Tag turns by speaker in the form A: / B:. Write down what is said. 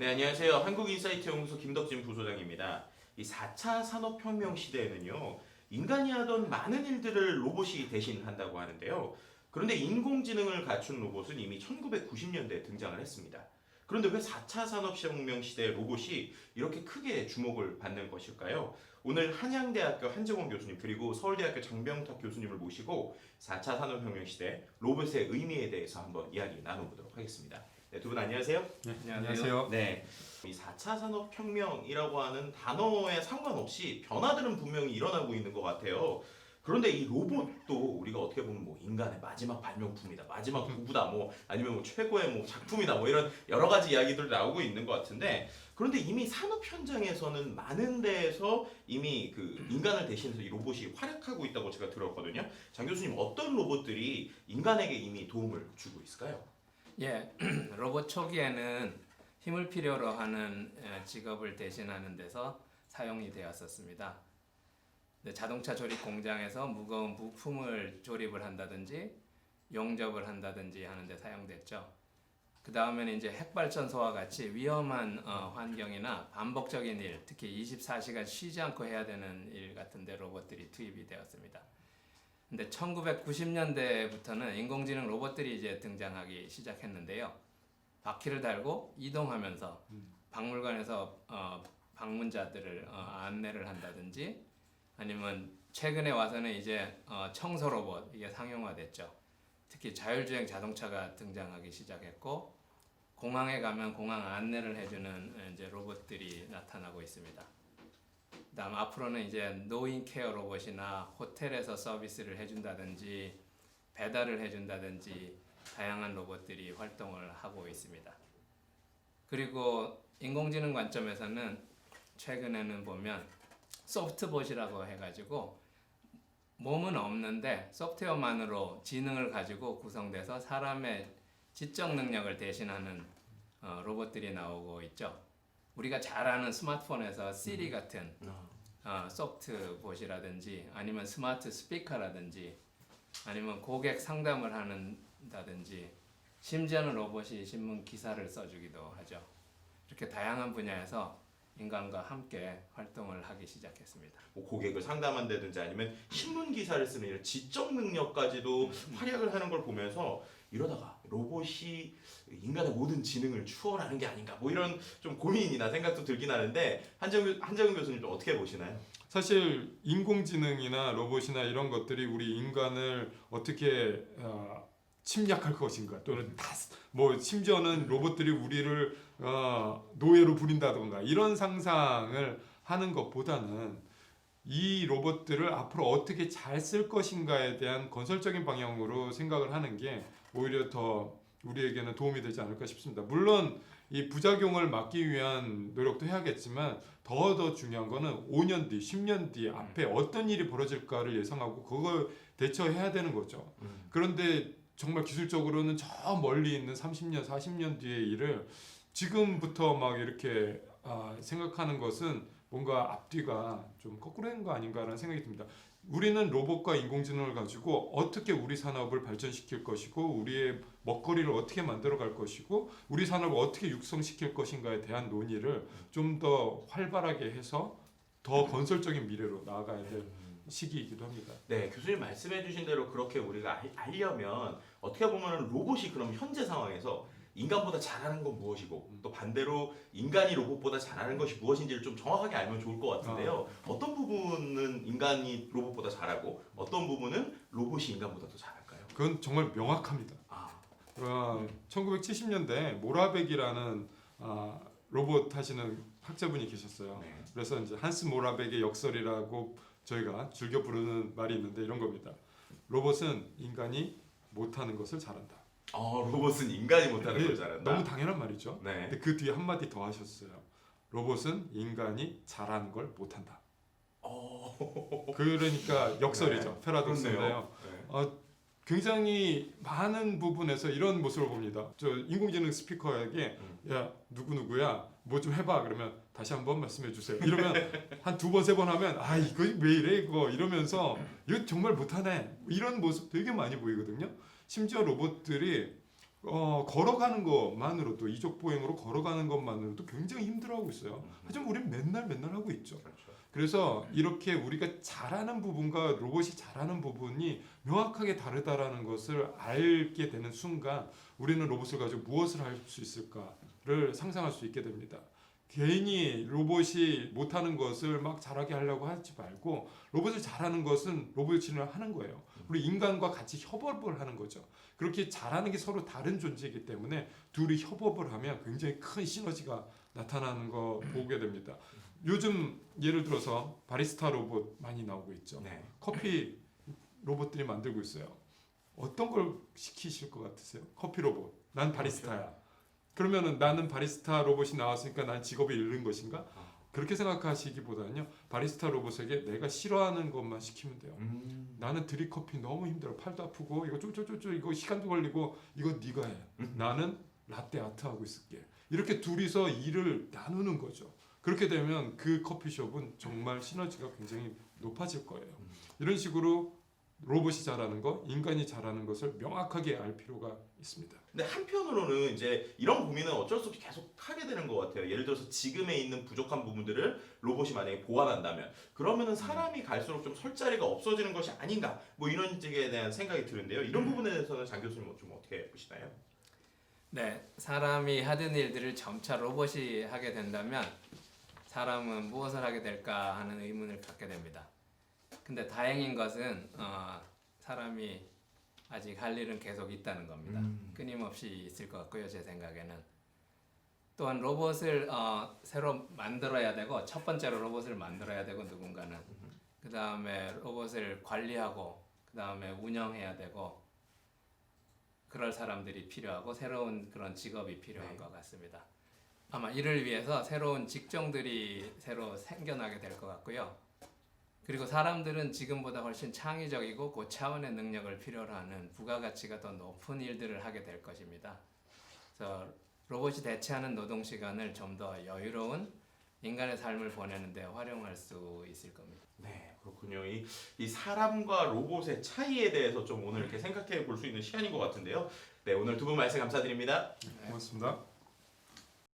A: 네, 안녕하세요. 한국인사이트 연구소 김덕진 부소장입니다. 이 4차 산업혁명 시대에는요, 인간이 하던 많은 일들을 로봇이 대신한다고 하는데요. 그런데 인공지능을 갖춘 로봇은 이미 1990년대에 등장을 했습니다. 그런데 왜 4차 산업혁명 시대 로봇이 이렇게 크게 주목을 받는 것일까요? 오늘 한양대학교 한정원 교수님 그리고 서울대학교 장병탁 교수님을 모시고 4차 산업혁명 시대 로봇의 의미에 대해서 한번 이야기 나눠보도록 하겠습니다. 네, 두 분 안녕하세요.
B: 네, 안녕하세요.
A: 네, 이 4차 산업혁명이라고 하는 단어에 상관없이 변화들은 분명히 일어나고 있는 것 같아요. 그런데 이 로봇도 우리가 어떻게 보면 뭐 인간의 마지막 발명품이다, 마지막 도구다, 뭐 아니면 뭐 최고의 뭐 작품이다, 뭐 이런 여러 가지 이야기들 나오고 있는 것 같은데, 그런데 이미 산업 현장에서는 많은 데에서 이미 그 인간을 대신해서 이 로봇이 활약하고 있다고 제가 들었거든요. 장 교수님, 어떤 로봇들이 인간에게 이미 도움을 주고 있을까요?
B: 예, 로봇 초기에는 힘을 필요로 하는 직업을 대신하는 데서 사용이 되었었습니다. 자동차 조립 공장에서 무거운 부품을 조립을 한다든지 용접을 한다든지 하는 데 사용됐죠. 그 다음에는 이제 핵발전소와 같이 위험한 환경이나 반복적인 일, 특히 24시간 쉬지 않고 해야 되는 일 같은 데 로봇들이 투입이 되었습니다. 근데 1990년대부터는 인공지능 로봇들이 이제 등장하기 시작했는데요. 바퀴를 달고 이동하면서 박물관에서 방문자들을 안내를 한다든지, 아니면 최근에 와서는 이제 청소 로봇 이게 상용화됐죠. 특히 자율주행 자동차가 등장하기 시작했고, 공항에 가면 공항 안내를 해주는 이제 로봇들이 나타나고 있습니다. 그다음 앞으로는 이제 노인 케어 로봇이나 호텔에서 서비스를 해준다든지 배달을 해준다든지 다양한 로봇들이 활동을 하고 있습니다. 그리고 인공지능 관점에서는 최근에는 보면 소프트봇이라고 해가지고 몸은 없는데 소프트웨어만으로 지능을 가지고 구성돼서 사람의 지적 능력을 대신하는 로봇들이 나오고 있죠. 우리가 잘 아는 스마트폰에서 시리 같은 소프트봇이라든지 아니면 스마트 스피커라든지 아니면 고객 상담을 한다든지 심지어는 로봇이 신문 기사를 써주기도 하죠. 이렇게 다양한 분야에서 인간과 함께 활동을 하기 시작했습니다.
A: 뭐 고객을 상담한다든지 아니면 신문 기사를 쓰는 이런 지적 능력까지도 활약을 하는 걸 보면서 이러다가 로봇이 인간의 모든 지능을 추월하는 게 아닌가, 뭐 이런 좀 고민이나 생각도 들긴 하는데, 한정은 교수님 좀 어떻게 보시나요?
C: 사실 인공지능이나 로봇이나 이런 것들이 우리 인간을 어떻게 침략할 것인가, 또는 뭐 심지어는 로봇들이 우리를 노예로 부린다던가 이런 상상을 하는 것보다는 이 로봇들을 앞으로 어떻게 잘 쓸 것인가에 대한 건설적인 방향으로 생각을 하는 게 오히려 더 우리에게는 도움이 되지 않을까 싶습니다. 물론 이 부작용을 막기 위한 노력도 해야겠지만 더 중요한 거는 5년 뒤, 10년 뒤 앞에 어떤 일이 벌어질까를 예상하고 그걸 대처해야 되는 거죠. 그런데 정말 기술적으로는 저 멀리 있는 30년, 40년 뒤의 일을 지금부터 막 이렇게 생각하는 것은 뭔가 앞뒤가 좀 거꾸로 된 거 아닌가라는 생각이 듭니다. 우리는 로봇과 인공지능을 가지고 어떻게 우리 산업을 발전시킬 것이고, 우리의 먹거리를 어떻게 만들어 갈 것이고, 우리 산업을 어떻게 육성시킬 것인가에 대한 논의를 좀 더 활발하게 해서 더 건설적인 미래로 나아가야 될 시기이기도 합니다.
A: 네, 교수님 말씀해 주신 대로 그렇게 우리가 알려면 어떻게 보면 로봇이 그럼 현재 상황에서 인간보다 잘하는 건 무엇이고, 또 반대로 인간이 로봇보다 잘하는 것이 무엇인지를 좀 정확하게 알면 좋을 것 같은데요. 어떤 부분은 인간이 로봇보다 잘하고 어떤 부분은 로봇이 인간보다 더 잘할까요?
C: 그건 정말 명확합니다. 1970년대 모라벡이라는 로봇 하시는 학자분이 계셨어요.
A: 네.
C: 그래서 이제 한스 모라벡의 역설이라고 저희가 즐겨 부르는 말이 있는데 이런 겁니다. 로봇은 인간이 못하는 것을 잘한다.
A: 로봇은 인간이 못하는 걸 잘한다.
C: 너무 당연한 말이죠.
A: 네.
C: 근데 그 뒤에 한마디 더 하셨어요. 로봇은 인간이 잘하는 걸 못한다. 그러니까 역설이죠.
A: 네.
C: 패러독스인데요.
A: 네.
C: 굉장히 많은 부분에서 이런 모습을 봅니다. 저 인공지능 스피커에게 야 누구누구야 뭐 좀 해봐 그러면 다시 한번 말씀해 주세요. 이러면 한 두 번 세 번 하면 이거 왜 이래 이거 이러면서 이거 정말 못하네 이런 모습 되게 많이 보이거든요. 심지어 로봇들이 걸어가는 것만으로도 이족 보행으로 걸어가는 것만으로도 굉장히 힘들어하고 있어요. 하지만 우리는 맨날 하고 있죠.
A: 그렇죠.
C: 그래서 이렇게 우리가 잘하는 부분과 로봇이 잘하는 부분이 명확하게 다르다라는 것을 알게 되는 순간 우리는 로봇을 가지고 무엇을 할 수 있을까를 상상할 수 있게 됩니다. 괜히 로봇이 못하는 것을 막 잘하게 하려고 하지 말고 로봇을 잘하는 것은 로봇이 하는 거예요. 우리 인간과 같이 협업을 하는 거죠. 그렇게 잘하는 게 서로 다른 존재이기 때문에 둘이 협업을 하면 굉장히 큰 시너지가 나타나는 거 보게 됩니다. 요즘 예를 들어서 바리스타 로봇 많이 나오고 있죠.
A: 네.
C: 커피 로봇들이 만들고 있어요. 어떤 걸 시키실 것 같으세요? 커피 로봇. 난 바리스타야. 그러면은 나는 바리스타 로봇이 나왔으니까 난 직업을 잃는 것인가? 그렇게 생각하시기보다는요. 바리스타 로봇에게 내가 싫어하는 것만 시키면 돼요. 나는 드립커피 너무 힘들어. 팔도 아프고 이거 쪼쪼쪼쪼 이거 시간도 걸리고 이거 네가 해. 나는 라떼 아트 하고 있을게. 이렇게 둘이서 일을 나누는 거죠. 그렇게 되면 그 커피숍은 정말 시너지가 굉장히 높아질 거예요. 이런 식으로 로봇이 잘하는 것, 인간이 잘하는 것을 명확하게 알 필요가 있습니다.
A: 근데 한편으로는 이제 이런 고민은 어쩔 수 없이 계속 하게 되는 것 같아요. 예를 들어서 지금에 있는 부족한 부분들을 로봇이 만약에 보완한다면 그러면은 사람이 갈수록 좀 설 자리가 없어지는 것이 아닌가 뭐 이런 쪽에 대한 생각이 드는데요. 이런 부분에 대해서는 장 교수님 좀 어떻게 보시나요?
B: 네, 사람이 하던 일들을 점차 로봇이 하게 된다면 사람은 무엇을 하게 될까 하는 의문을 갖게 됩니다. 근데 다행인 것은 사람이 아직 할 일은 계속 있다는 겁니다. 끊임없이 있을 것 같고요, 제 생각에는. 또한 로봇을 새로 만들어야 되고 첫 번째로 로봇을 만들어야 되고 누군가는 그 다음에 로봇을 관리하고 그 다음에 운영해야 되고 그럴 사람들이 필요하고 새로운 그런 직업이 필요한 것 같습니다. 아마 이를 위해서 새로운 직종들이 새로 생겨나게 될 것 같고요. 그리고 사람들은 지금보다 훨씬 창의적이고 고차원의 능력을 필요로 하는 부가가치가 더 높은 일들을 하게 될 것입니다. 그래서 로봇이 대체하는 노동 시간을 좀 더 여유로운 인간의 삶을 보내는 데 활용할 수 있을 겁니다.
A: 네, 그렇군요. 이 사람과 로봇의 차이에 대해서 좀 오늘 이렇게 생각해 볼 수 있는 시간인 것 같은데요. 네, 오늘 두 분 말씀 감사드립니다.
C: 고맙습니다.